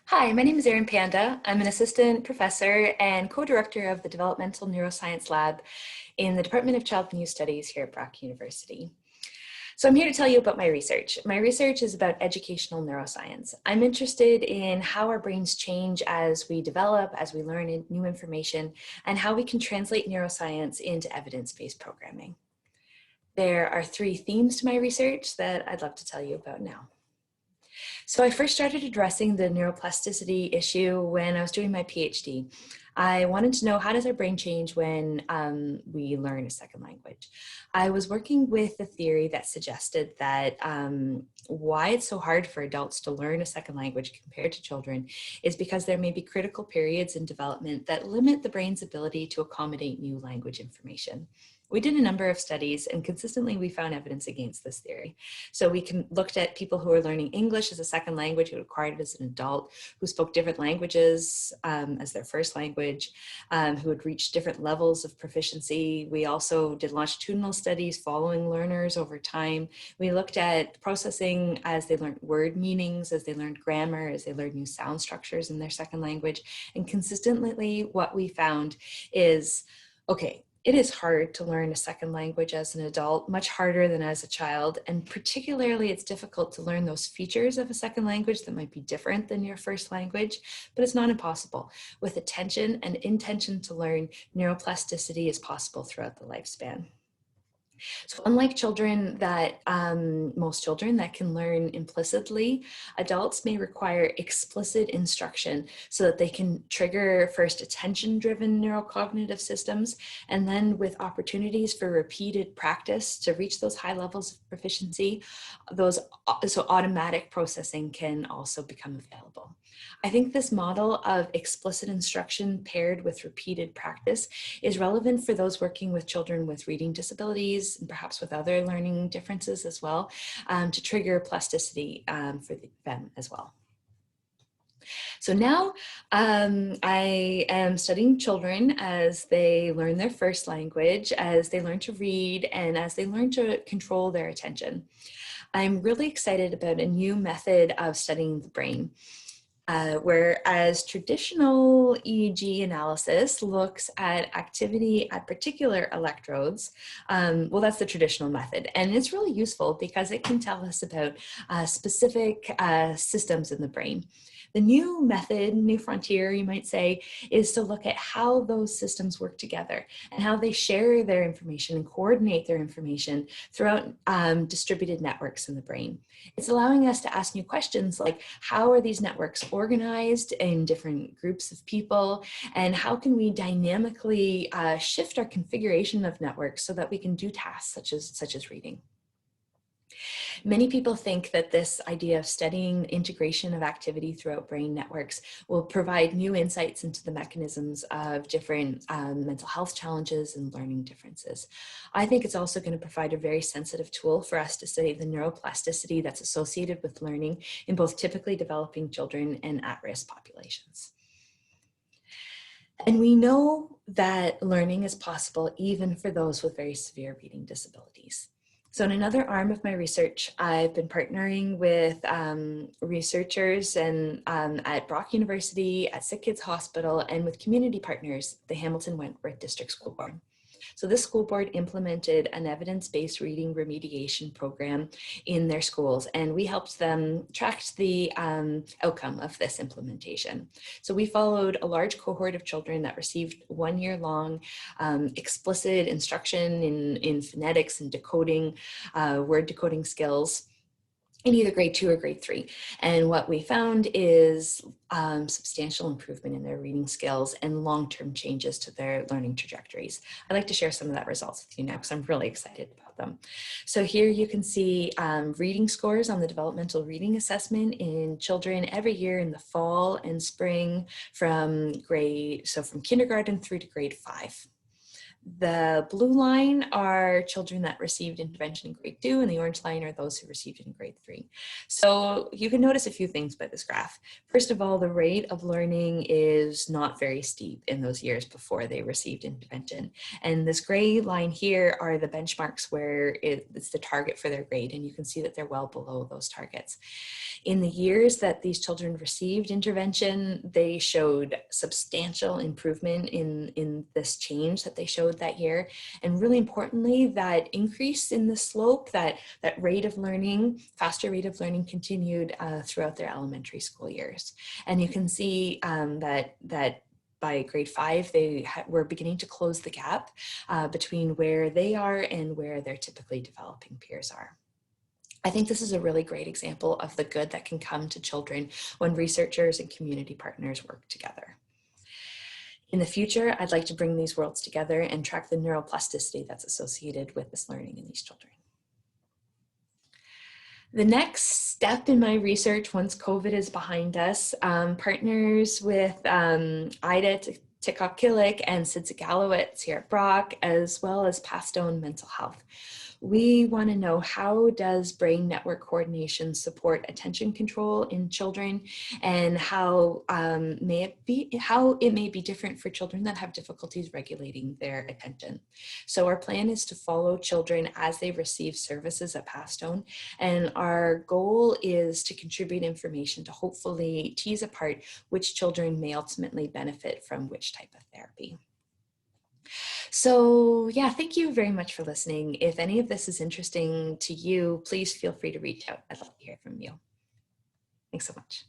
Hi, my name is Erin Panda. I'm an assistant professor and co-director of the Developmental Neuroscience Lab in the Department of Child and Youth Studies here at Brock University. So I'm here to tell you about my research. My research is about educational neuroscience. I'm interested in how our brains change as we develop, as we learn new information, and how we can translate neuroscience into evidence-based programming. There are three themes to my research that I'd love to tell you about now. So I first started addressing the neuroplasticity issue when I was doing my PhD. I wanted to know, how does our brain change when we learn a second language? I was working with a theory that suggested that why it's so hard for adults to learn a second language compared to children is because there may be critical periods in development that limit the brain's ability to accommodate new language information. We did a number of studies, and consistently we found evidence against this theory. So we looked at people who were learning English as a second language, who acquired it as an adult, who spoke different languages as their first language, who had reached different levels of proficiency. We also did longitudinal studies following learners over time. We looked at processing as they learned word meanings, as they learned grammar, as they learned new sound structures in their second language. And consistently what we found is, okay, it is hard to learn a second language as an adult, much harder than as a child. And particularly it's difficult to learn those features of a second language that might be different than your first language, but it's not impossible. With attention and intention to learn, neuroplasticity is possible throughout the lifespan. So unlike children that, most children that can learn implicitly, adults may require explicit instruction so that they can trigger first attention-driven neurocognitive systems, and then with opportunities for repeated practice to reach those high levels of proficiency, so automatic processing can also become available. I think this model of explicit instruction paired with repeated practice is relevant for those working with children with reading disabilities and perhaps with other learning differences as well, to trigger plasticity for them as well. So now I am studying children as they learn their first language, as they learn to read, and as they learn to control their attention. I'm really excited about a new method of studying the brain. Whereas traditional EEG analysis looks at activity at particular electrodes, well, that's the traditional method. And it's really useful because it can tell us about specific systems in the brain. The new method, new frontier, you might say, is to look at how those systems work together and how they share their information and coordinate their information throughout distributed networks in the brain. It's allowing us to ask new questions like, how are these networks organized in different groups of people? And how can we dynamically shift our configuration of networks so that we can do tasks such as reading? Many people think that this idea of studying integration of activity throughout brain networks will provide new insights into the mechanisms of different mental health challenges and learning differences. I think it's also going to provide a very sensitive tool for us to study the neuroplasticity that's associated with learning in both typically developing children and at-risk populations. And we know that learning is possible even for those with very severe reading disabilities. So in another arm of my research, I've been partnering with researchers and at Brock University, at Sick Kids Hospital, and with community partners, the Hamilton Wentworth District School Board. So this school board implemented an evidence-based reading remediation program in their schools, and we helped them track the outcome of this implementation. So we followed a large cohort of children that received 1 year long explicit instruction in phonetics and decoding, word decoding skills in either grade 2 or grade 3. And what we found is substantial improvement in their reading skills and long-term changes to their learning trajectories. I'd like to share some of that results with you now because I'm really excited about them. So here you can see reading scores on the developmental reading assessment in children every year in the fall and spring from kindergarten through to grade 5. The blue line are children that received intervention in grade 2, and the orange line are those who received it in grade 3. So you can notice a few things by this graph. First of all, the rate of learning is not very steep in those years before they received intervention. And this gray line here are the benchmarks where it's the target for their grade, and you can see that they're well below those targets. In the years that these children received intervention, they showed substantial improvement in this change that they showed that year. And really importantly, that increase in the slope, that rate of learning, faster rate of learning continued throughout their elementary school years. And you can see that by grade 5, they were beginning to close the gap between where they are and where their typically developing peers are. I think this is a really great example of the good that can come to children when researchers and community partners work together. In the future, I'd like to bring these worlds together and track the neuroplasticity that's associated with this learning in these children. The next step in my research, once COVID is behind us, partners with Ida Tikok-Killick and Sid Galowitz here at Brock, as well as Pastone Mental Health. We want to know, how does brain network coordination support attention control in children, and how it may be different for children that have difficulties regulating their attention. So our plan is to follow children as they receive services at Pastone, and our goal is to contribute information to hopefully tease apart which children may ultimately benefit from which type of therapy. So yeah, thank you very much for listening. If any of this is interesting to you, please feel free to reach out. I'd love to hear from you. Thanks so much.